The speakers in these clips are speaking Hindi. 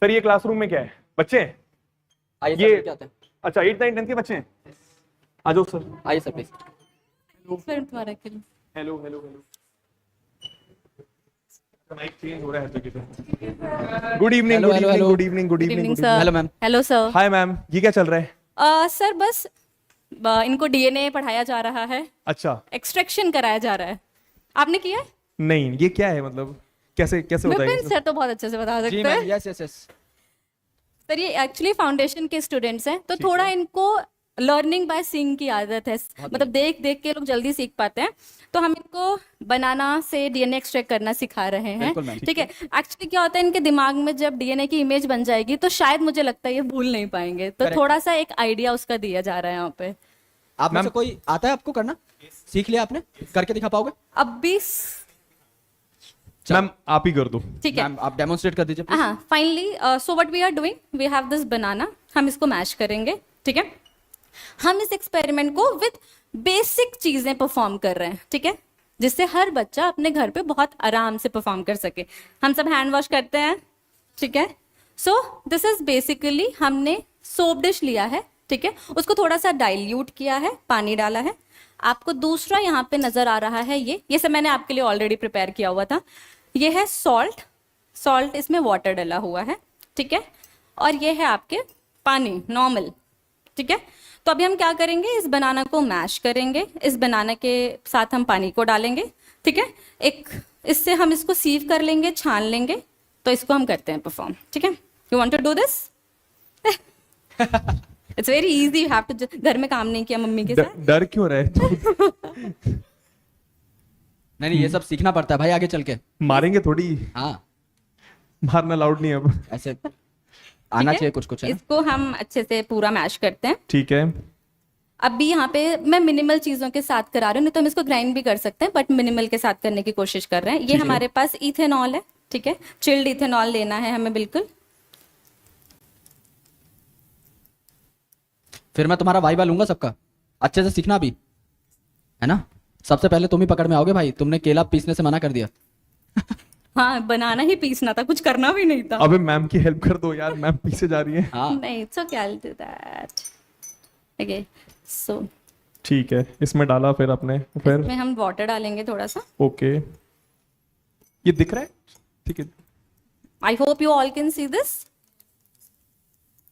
सर ये क्लासरूम में क्या है, बच्चे हैं? आइए ये सर, क्या होता है? अच्छा 8 9 10 के बच्चे हैं, आ जाओ सर। आइए सर प्लीज। फिर तुम्हारा किल। Hello hello hello, mike change हो रहा है तो किधर। Good evening Hello, good hello, evening hello. Good evening good good evening evening good sir. Hello, ma'am. Hello sir. Hi ma'am, ये क्या चल रहा है? सर बस इनको डीएनए पढ़ाया जा रहा है, अच्छा एक्सट्रैक्शन कराया जा रहा है। आपने किया है? नहीं, ये क्या है, मतलब कैसे कैसे होता है विपिन ये? सर तो बहुत अच्छे से बता जी सकते मैम, हैं। Yes yes yes. सर ये एक्चुअली फाउंडेशन के स्टूडेंट्स हैं, तो ठीक थोड़ा है। इनको लर्निंग बाय सीइंग की आदत है, मतलब देख देख के लोग जल्दी सीख पाते हैं। तो हम इनको बनाना से डीएनए एक्सट्रैक्ट करना सिखा रहे हैं। बिल्कुल मैम। ठीक है। एक्चुअली क्या होता है, इनके दिमाग में जब डीएनए की इमेज बन जाएगी तो शायद मुझे लगता है ये भूल नहीं पाएंगे, तो Correct. थोड़ा सा एक आइडिया उसका दिया जा रहा है यहाँ पे। आप में से मैम- कोई आता है आपको करना? सीख लिया आपने? करके दिखा पाओगे? अब भी मैम आप ही कर दो। ठीक है। मैम आप डेमोन्स्ट्रेट कर दीजिए please. हाँ, finally so what we are doing, we have this banana, हम इसको मैश करेंगे। ठीक है। हम इस एक्सपेरिमेंट को विद बेसिक चीजें परफॉर्म कर रहे हैं, ठीक है, जिससे हर बच्चा अपने घर पे बहुत आराम से परफॉर्म कर सके। हम सब हैंड वॉश करते हैं, ठीक है। सो दिस इज बेसिकली हमने सोप डिश लिया है, ठीक है, उसको थोड़ा सा डाइल्यूट किया है, पानी डाला है। आपको दूसरा यहाँ पे नजर आ रहा है, ये सब मैंने आपके लिए ऑलरेडी प्रिपेयर किया हुआ था। ये है सॉल्ट, सॉल्ट इसमें वाटर डला हुआ है, ठीक है, और ये है आपके पानी नॉर्मल, ठीक है। तो अभी हम क्या करेंगे, इस बनाना को मैश करेंगे, इस बनाना के साथ हम पानी को डालेंगे, ठीक है। एक इससे हम इसको सीव कर लेंगे, छान लेंगे, तो इसको हम करते हैं परफॉर्म, ठीक है। You want to do this? It's very easy, you have to. घर में काम नहीं किया मम्मी के साथ? डर क्यों रहे? नहीं नहीं, ये सब सीखना पड़ता है भाई आगे चल के। मारेंगे थोड़ी, हाँ, मारना लाउड नहीं है अब। ऐसे आना ठीक है? चाहिए कुछ कुछ है ना? इसको हम अच्छे से पूरा मैश करते हैं। ठीक है। अभी यहाँ पे मैं मिनिमल चीजों के साथ करा रही हूँ, नहीं तो हम इसको ग्राइंड भी कर सकते हैं, बट मिनिमल के साथ करने की कोशिश कर रहे हैं। ये ठीक है। हमारे पास इथेनॉल है, ठीक है, चिल्ड इथेनॉल लेना है हमें बिल्कुल। फिर मैं तुम्हारा वाइवा लूंगा सबका, अच्छे से सीखना भी, है ना? सबसे पहले तुम ही पकड़ में आओगे भाई, तुमने केला पीसने से मना कर दिया। हाँ, बनाना ही पीसना था, कुछ करना भी नहीं था। अबे मैम की हेल्प कर दो यार, मैम पीछे जा रही है। हाँ नहीं, it's okay, I will do that. Okay, so ठीक है, इसमें डाला फिर आपने, फिर इसमें हम वाटर डालेंगे थोड़ा सा। ओके, ये दिख रहा है? ठीक है। I hope you all can see this,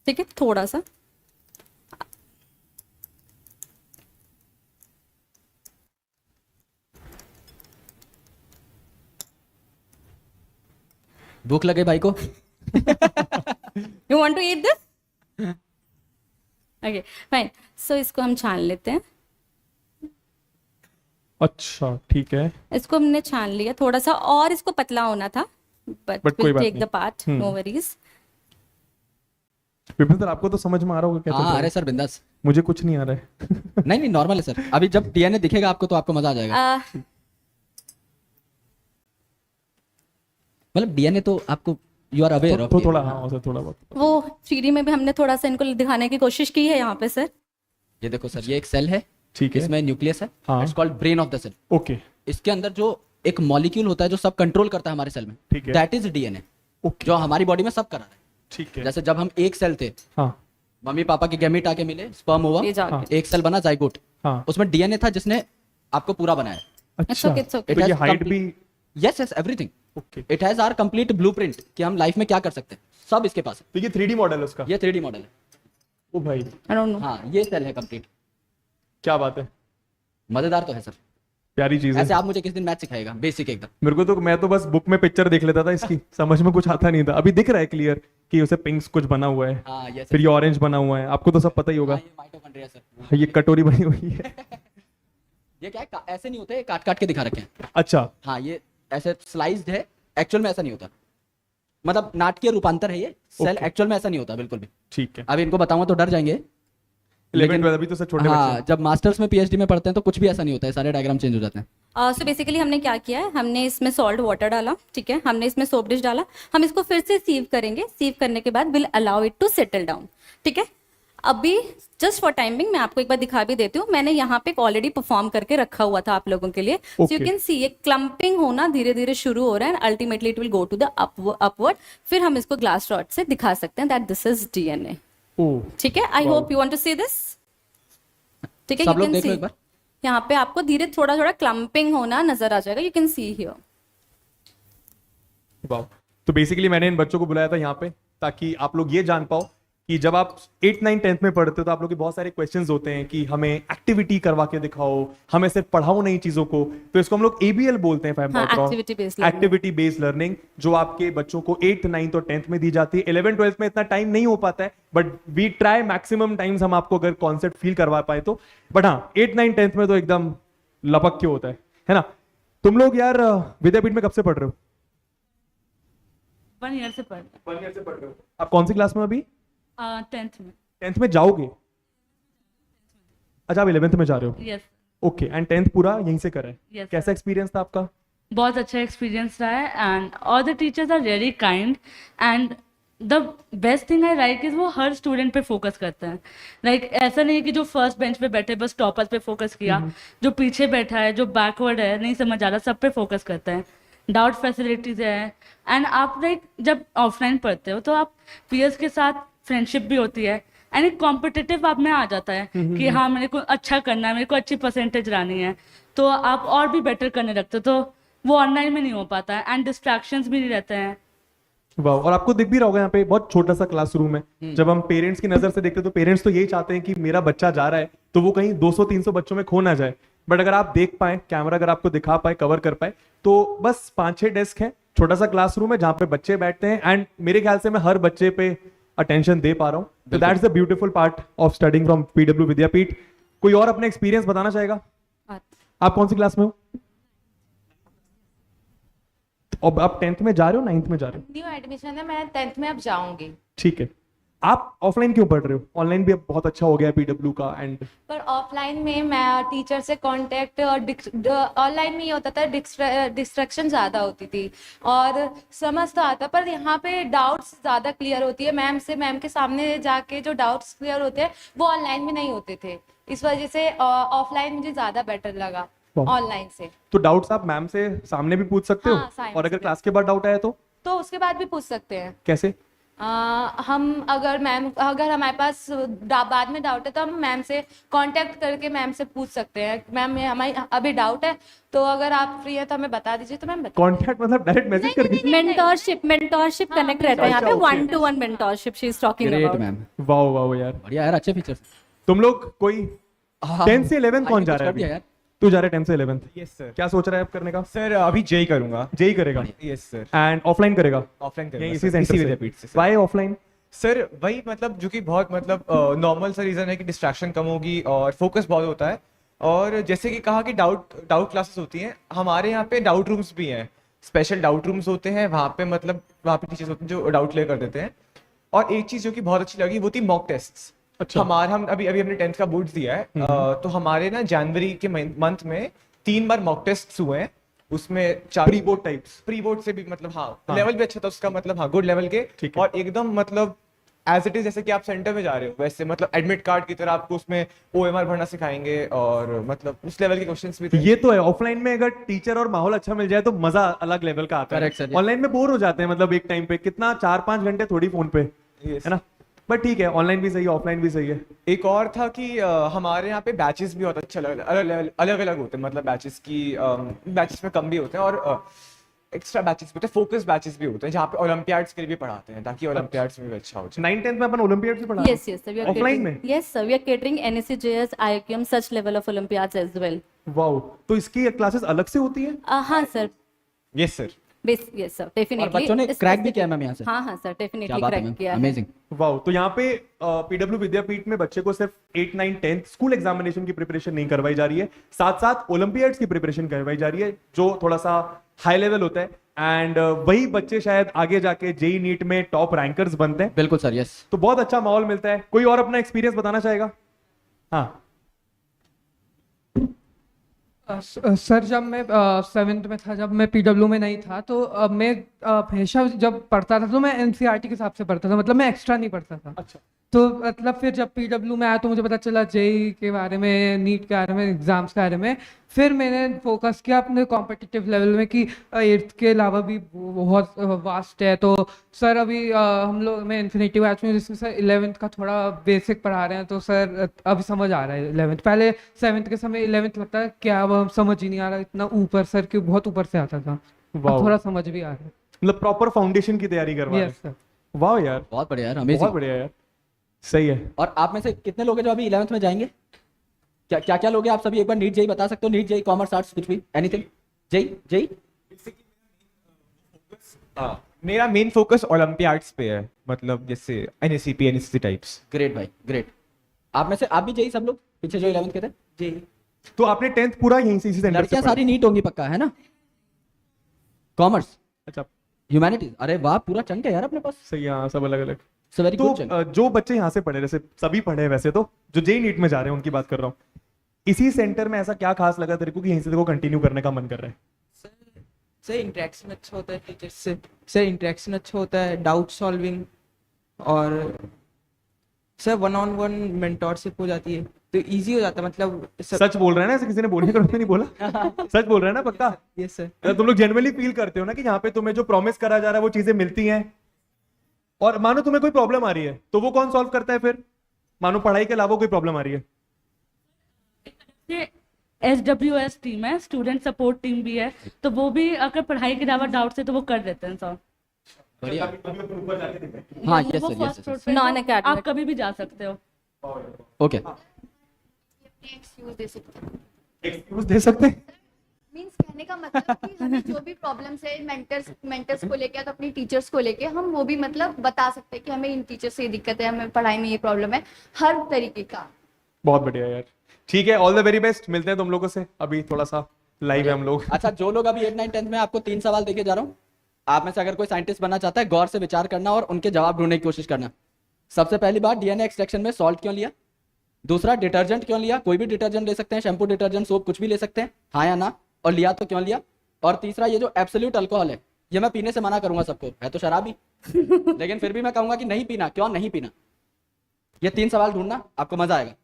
ठीक है, थोड़ा सा। भूख लगे भाई को? You want to eat this? Okay fine, so इसको हम छान लेते हैं। अच्छा ठीक है। इसको हमने छान लिया, थोड़ा सा और इसको पतला होना था, बट कोई विल बात टेक द नहीं। Part, no worries. Vipin sir आपको तो समझ में आ रहा होगा क्या चल रहा हाँ है? अरे सर बिंदास। मुझे कुछ नहीं आ रहा है। नहीं नहीं, नॉर्मल है सर, अभी जब डीएनए दिखेगा आपको तो आपको मजा आ जाएगा। मतलब डीएनए तो आपको, यू आर अवेयर ऑफ। तो थोड़ा हाँ सर, थोड़ा बहुत। वो 3D में भी हमने थोड़ा सा इनको दिखाने की कोशिश की है यहाँ पे सर। ये देखो सर, ये एक सेल है, ठीक है। इसमें न्यूक्लियस है, हाँ। It's called brain of the cell. Okay इसके अंदर जो एक मॉलिक्यूल होता है जो सब कंट्रोल करता है हमारे सेल में, ठीक है। दैट इज डीएनए, ओके जो हमारी बॉडी में सब कर रहा है। ठीक है। जैसे जब हम एक सेल थे, हाँ मम्मी पापा के गैमीट आके मिले, स्पर्म हुआ, ये जाके। हाँ। एक सेल बना जाइगोट, हाँ उसमें डीएनए था जिसने आपको पूरा बनाया। अच्छा, okay, it's okay. तो It ये has हाइट complete- भी yes yes, everything. Okay. It has our complete blueprint कि हम लाइफ में क्या कर सकते हैं, सब इसके पास है। तो ये 3D मॉडल है उसका? ये 3D मॉडल है। ओ भाई आई डोंट नो। हाँ, ये सेल है कंप्लीट। क्या बात है, मजेदार तो है सर। प्यारी चीज है। ऐसे आप मुझे किस दिन मैथ सिखाएगा, बेसिक एकदम। मेरे को तो, मैं तो बस बुक में पिक्चर देख लेता था इसकी, समझ में कुछ आता नहीं था। अभी दिख रहा है क्लियर कि उसे पिंक्स कुछ बना हुआ है, हाँ यस। फिर ये ऑरेंज बना हुआ है, आपको तो सब पता ही होगा। ये माइटोकॉन्ड्रिया सर। ये कटोरी बनी हुई है। ये क्या है, ऐसे नहीं होते, काट काट के दिखा रखे हैं। अच्छा हाँ, ये ऐसे स्लाइस्ड है, एक्चुअल में ऐसा नहीं होता। मतलब नाटकीय रूपांतर है ये सेल, Okay. एक्चुअल में ऐसा नहीं होता बिल्कुल भी। ठीक है। अब इनको बताऊंगा तो डर जाएंगे। 11 अभी तो सर छोटे हाँ, बच्चे जब मास्टर्स में पीएचडी में पढ़ते हैं तो कुछ भी ऐसा नहीं होता है, सारे डायग्राम चेंज हो जाते हैं। सो बेसिकली हमने क्या किया है, हमने इसमें सॉल्ट वाटर डाला, ठीक है, हमने इसमें सोप डिश डाला, हम इसको फिर से सीव करेंगे, सीव करने के बाद will allow it to settle down, ठीक है। अभी जस्ट फॉर टाइमिंग मैं आपको एक बार दिखा भी देती हूँ, मैंने यहाँ पे ऑलरेडी परफॉर्म करके रखा हुआ था आप लोगों के लिए, so you Okay. Can see ये क्लम्पिंग होना धीरे धीरे शुरू हो रहा है, ultimately it will go to the upward, फिर हम इसको ग्लास रॉड से दिखा सकते हैं that this is DNA. Oh ठीक है, I hope you want to see this. ठीक है, सब यू लोग कैन देख लो सी एक बार। यहाँ पे आपको धीरे थोड़ा थोड़ा क्लम्पिंग होना नजर आ जाएगा, यू कैन सी हियर। वाह। तो बेसिकली मैंने इन बच्चों को बुलाया था यहाँ पे ताकि आप लोग ये जान पाओ कि जब आप 8, 9, 10th में पढ़ते हो तो आप लोग के बहुत सारे क्वेश्चंस होते हैं कि हमें एक्टिविटी करवा के दिखाओ, हमें सिर्फ पढ़ाओ नई चीजों को, तो इसको हम लोग ABL बोलते हैं, हाँ, activity based learning। Activity based learning, जो आपके बच्चों को 8th, 9th और 10th में दी जाती है। 11th, 12th में इतना टाइम नहीं हो पाता है, but we try maximum times हम आपको अगर कॉन्सेप्ट फील करवा पाए तो। बट हाँ 8, 9, 10th में तो एकदम लपक के होता है ना। तुम लोग यार विद्यापीठ में कब से पढ़ रहे हो? 1 ईयर से पढ़ रहे 1 ईयर से पढ़ रहे हो। आप कौन सी क्लास में अभी? 10th में। 10th में जाओगे? अच्छा आप 11th में जा रहे हो। यस ओके, एंड 10th पूरा यहीं से करा है? Yes, कैसा एक्सपीरियंस था आपका? बहुत अच्छा एक्सपीरियंस रहा है and all the teachers are very kind and the best thing I like is वो हर स्टूडेंट पे फोकस करते हैं। लाइक ऐसा नहीं है कि जो फर्स्ट बेंच पे बैठे बस टॉपर्स पे फोकस किया, जो पीछे बैठा है, जो बैकवर्ड है, नहीं समझ आ रहा, सब पे फोकस करते हैं। डाउट फैसिलिटीज है एंड आप लाइक जब ऑफलाइन पढ़ते हो तो आप पीयर्स के साथ फ्रेंडशिप भी होती है एंड एक कॉम्पिटिटिव आप में आ जाता है कि हाँ मेरे को अच्छा करना है, मेरे को अच्छी परसेंटेज लानी है, तो आप और भी बेटर करने लगते हो। तो वो ऑनलाइन में नहीं हो पाता है एंड डिस्ट्रैक्शंस भी नहीं रहते हैं। वाह। और आपको दिख भी रहा होगा यहाँ पे बहुत छोटा सा क्लासरूम है। जब हम पेरेंट्स की नजर से देखते हैं तो पेरेंट्स तो यही चाहते हैं कि मेरा बच्चा जा रहा है तो वो कहीं 200-300 बच्चों में खो ना जाए, बट अगर आप देख पाए, कैमरा अगर आपको दिखा पाए, कवर कर पाए, तो बस 5-6 डेस्क है, छोटा सा क्लासरूम है जहाँ पे बच्चे बैठते हैं, एंड मेरे ख्याल से मैं हर बच्चे पे अटेंशन दे पा रहा हूँ। तो that's the beautiful part of studying from PW विद्यापीठ। कोई और अपना एक्सपीरियंस बताना चाहेगा? आप कौन सी क्लास में हो? अब आप 10th में जा रहे हो, 9th में जा रहे हो? न्यू एडमिशन है, मैं 10th में अब जाऊंगी। ठीक है। आप ऑफलाइन क्यों पढ़ रहे हो? ऑनलाइन भी अब बहुत अच्छा हो गया है PW का, एंड पर ऑफलाइन में मैं टीचर से कांटेक्ट और ऑनलाइन में ये होता था डिस्ट्रैक्शन ज़्यादा होती थी और समझ तो आता, पर यहाँ पे डाउट्स ज़्यादा क्लियर होती है। मैम के सामने जाके जो डाउट्स क्लियर होते हैं वो ऑनलाइन में नहीं होते थे, इस वजह से ऑफलाइन मुझे ज़्यादा बेटर लगा ऑनलाइन से। तो डाउट्स आप मैम से सामने भी पूछ सकते हाँ, हो, सामने और अगर से। क्लास के बाद डाउट आया तो उसके बाद भी पूछ सकते हैं। कैसे? हम अगर हमारे पास बाद में डाउट है तो हम मैम से कांटेक्ट करके मैम से पूछ सकते हैं, मैम ये हमारी अभी डाउट है तो अगर आप फ्री है तो हमें बता दीजिए, तो मैम बता। कांटेक्ट मतलब डायरेक्ट मैसेज करके? मेंटोरशिप कनेक्ट रहता है यहाँ पे, अच्छा, 1-to-1 mentorship she is talking great about. Ma'am, वाह वाह यार, बढ़िया यार, अच्छे फीचर्स। तुम लोग कोई 10th से 11th कौन जा रहा है अभी? यार तू जा रहा है 10th से 11th? Yes sir. क्या सोच रहा है अब करने का? सर अभी जेई करूंगा। जेई करेगा? Yes sir. एंड ऑफलाइन करेगा? ऑफलाइन यहीं करूंगा इसी सर, सेंटर से? विद्यापीठ से सर। Why offline? सर वही मतलब जो कि बहुत मतलब नॉर्मल सा रीजन है कि डिस्ट्रैक्शन कम होगी और फोकस बहुत होता है। और जैसे कि कहा कि डाउट क्लासेस होती हैं, हमारे यहाँ पे डाउट रूम्स भी हैं, स्पेशल डाउट रूम्स होते हैं। वहाँ पे मतलब वहाँ पे टीचर्स होते हैं जो डाउट क्लियर कर देते हैं। और एक चीज जो कि बहुत अच्छी लगी वो थी मॉक टेस्ट। अच्छा। हम अभी हमने 10th का बोर्ड दिया है, तो हमारे ना जनवरी के मंथ में 3 बार मॉक टेस्ट हुए हैं। उसमें 4 pre board types? Pre board से भी मतलब हाँ लेवल भी अच्छा था उसका, मतलब हाँ गुड लेवल के। ठीक है। और एकदम मतलब एज इट इज जैसे कि आप सेंटर में जा रहे हो वैसे, मतलब एडमिट कार्ड की तरह आपको उसमें OMR भरना सिखाएंगे और मतलब उस लेवल के क्वेश्चंस भी थे। ये तो है, ऑफलाइन में अगर टीचर और माहौल अच्छा मिल जाए तो मजा अलग लेवल का आता Correct, है। sir, yes. ऑनलाइन में बोर हो जाते हैं, मतलब एक टाइम पे कितना 4-5 घंटे थोड़ी फोन पे, Yes. है ना। बट ठीक है, ऑनलाइन भी सही है, ऑफलाइन भी सही है। एक और था कि हमारे यहाँ पे बैचेस भी बहुत अच्छा अलग अलग होते हैं, मतलब बैचेस में कम भी होते हैं और एक्स्ट्रा बैचेस भी होते हैं, फोकस बैचेस भी होते हैं जहाँ पे ओलंपियाड्स के लिए भी पढ़ाते हैं ताकि ओलंपियाड्स में भी अच्छा हो जाए। 9th-10th में अपन ओलंपियाड से पढ़ा? Yes, yes, sir. We are offline catering. में? Yes, sir. We are catering NSC, JS, IIQM, such level of Olympiads as well. Wow, तो इसकी क्लासेस अलग से होती है? हाँ sir, yes sir. yes sir, definitely. और बच्चों ने क्रैक भी किया मैम यहाँ से? हाँ हाँ सर, क्या definitely बात है क्रैक मैम, किया है। अमेजिंग। वाओ। तो यहाँ पे PW विद्यापीठ में बच्चे को सिर्फ 8, 9, 10th स्कूल एग्जामिनेशन की प्रिपरेशन नहीं करवाई जा रही है, साथ साथ ओलंपियाड्स की प्रिपरेशन करवाई जा रही है जो थोड़ा सा हाई लेवल होता है। एंड वही बच्चे शायद आगे जाके जेई नीट में टॉप रैंकर्स बनते हैं। बिल्कुल सर, यस। तो बहुत अच्छा माहौल मिलता है। कोई और अपना एक्सपीरियंस बताना चाहेगा? हाँ सर, जब मैं 7th में था, जब मैं PW में नहीं था, तो मैं हमेशा जब पढ़ता था तो मैं NCERT के हिसाब से पढ़ता था, मतलब मैं एक्स्ट्रा नहीं पढ़ता था। अच्छा। तो मतलब फिर जब पीडब्ल्यू में आया तो मुझे पता चला जेई के बारे में, नीट के बारे में, एग्जाम्स के बारे में। फिर मैंने फोकस किया अपने कॉम्पिटिटिव लेवल में कि 8th के अलावा भी बहुत वास्ट है। तो सर अभी हम लोग मैं इन्फिनिटी बैच में, जिसमें सर 11th का थोड़ा बेसिक पढ़ा रहे हैं, तो सर अभी समझ आ रहा है 11th। पहले 7th के समय 11th लगता है क्या, अब समझ ही नहीं आ रहा, इतना ऊपर सर क्यों, बहुत ऊपर से आता था। अब Wow. थोड़ा समझ भी आ रहा है। मतलब प्रॉपर फाउंडेशन की तैयारी करवा रहे यस सर। हैं। वाह यार, बहुत बढ़िया यार, बहुत अमेजिंग। बढ़िया यार, सही है। और आप में से कितने लोग हैं जो अभी 11th में जाएंगे? क्या क्या क्या लोग हैं आप सभी एक बार नीट जेई बता सकते हो? नीट जेई, कॉमर्स, आर्ट्स, कुछ भी, एनीथिंग? जेई जेई मेरा मेन फोकस ओलंपियाड्स पे है, मतलब जैसे एनएससीपी एनएससी टाइप्स। ग्रेट भाई, ग्रेट। आप में से आप भी जेई सब लोग पीछे जो 11th के थे? जी। तो आपने 10th पूरा यहीं से, इसी सेंटर से लड़कियां पढ़ा? सारी नीट होंगी पक्का, है ना? कॉमर्स, अच्छा, ह्यूमैनिटीज, अरे वाह, पूरा चंक है यार अपने पास। सही है, हाँ, सब अलग अलग। सो वेरी तो गुड चंक। जो बच्चे यहाँ से पढ़े, जैसे सभी पढ़े हैं वैसे, तो जो जेई नीट में जा रहे हैं उनकी बात कर रहा हूँ, इसी सेंटर में ऐसा क्या खास लगा तेरे को कि यहीं से तेरे को कंटिन्यू करने का मन कर रहा है? सर इंटरेक्शन अच्छा होता है टीचर्स से, सर इंटरेक्शन अच्छा होता है, डाउट सॉल्विंग, और सर 1-on-1 मेंटोरशिप हो जाती है, तो इजी हो जाता है। मतलब सच बोल रहा है ना, ऐसे किसी ने बोलने का नहीं बोला? सच बोल रहा है ना पक्का? Yes sir. मतलब तुम लोग जेन्युइनली फील करते हो ना कि यहाँ पे तुम्हें जो प्रॉमिस करा जा रहा है वो चीजें मिलती हैं? और मानो तुम्हें कोई प्रॉब्लम आ रही है तो वो कौन सॉल्व करता है फिर? मानो पढ़ाई के अलावा कोई प्रॉब्लम आ रही है, ये SWS टीम है, स्टूडेंट सपोर्ट टीम भी है, तो वो भी अगर पढ़ाई के अलावा डाउट्स है तो वो कर देते हैं सॉल्व। बढ़िया। हाँ, हाँ, यस वो sir, first yes floor sir. पे है, Non तो academic. आप कभी भी जा सकते हो। ओके। एक्सक्यूज दे सकते हैं। एक्सक्यूज दे सकते हैं? मीन्स कहने का मतलब कि हमें जो भी प्रॉब्लम्स है मेंटर्स को लेके, तो अपनी टीचर्स को लेके हम वो भी मतलब बता सकते हैं कि हमें इन टीचर से ये दिक्कत है, हमें पढ़ाई में ये प्रॉब्लम है, हर तरीके का। बहुत बढ़िया यार, ठीक है, ऑल द वेरी बेस्ट। मिलते हैं तुम लोगों से अभी, थोड़ा सा लाइव है हम लोग। अच्छा, जो लोग अभी 8, 9, 10th में, आपको 3 सवाल देके जा रहा हूँ। आप में से अगर कोई साइंटिस्ट बनना चाहता है, गौर से विचार करना और उनके जवाब ढूंढने की कोशिश करना। सबसे पहली बात, डीएनए एक्सट्रैक्शन में सॉल्ट क्यों लिया? दूसरा, डिटर्जेंट क्यों लिया? कोई भी डिटर्जेंट ले सकते हैं, शैम्पू, डिटर्जेंट, सोप, कुछ भी ले सकते हैं, हाँ या ना, और लिया तो क्यों लिया? और तीसरा, ये जो एब्सोल्यूट अल्कोहल है, ये मैं पीने से मना करूंगा सबको, है तो शराबी लेकिन फिर भी मैं कहूंगा कि नहीं पीना, क्यों नहीं पीना? ये 3 सवाल ढूंढना, आपको मजा आएगा।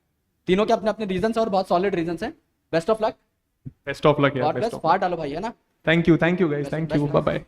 तीनों के अपने अपने रीजंस और बहुत सॉलिड रीजंस हैं। Best of luck, best of luck यार, गॉड बेस्ट ब्लेस। ऑफ। फाड़ डालो भाई, है ना? Thank you guys, thank you, bye bye.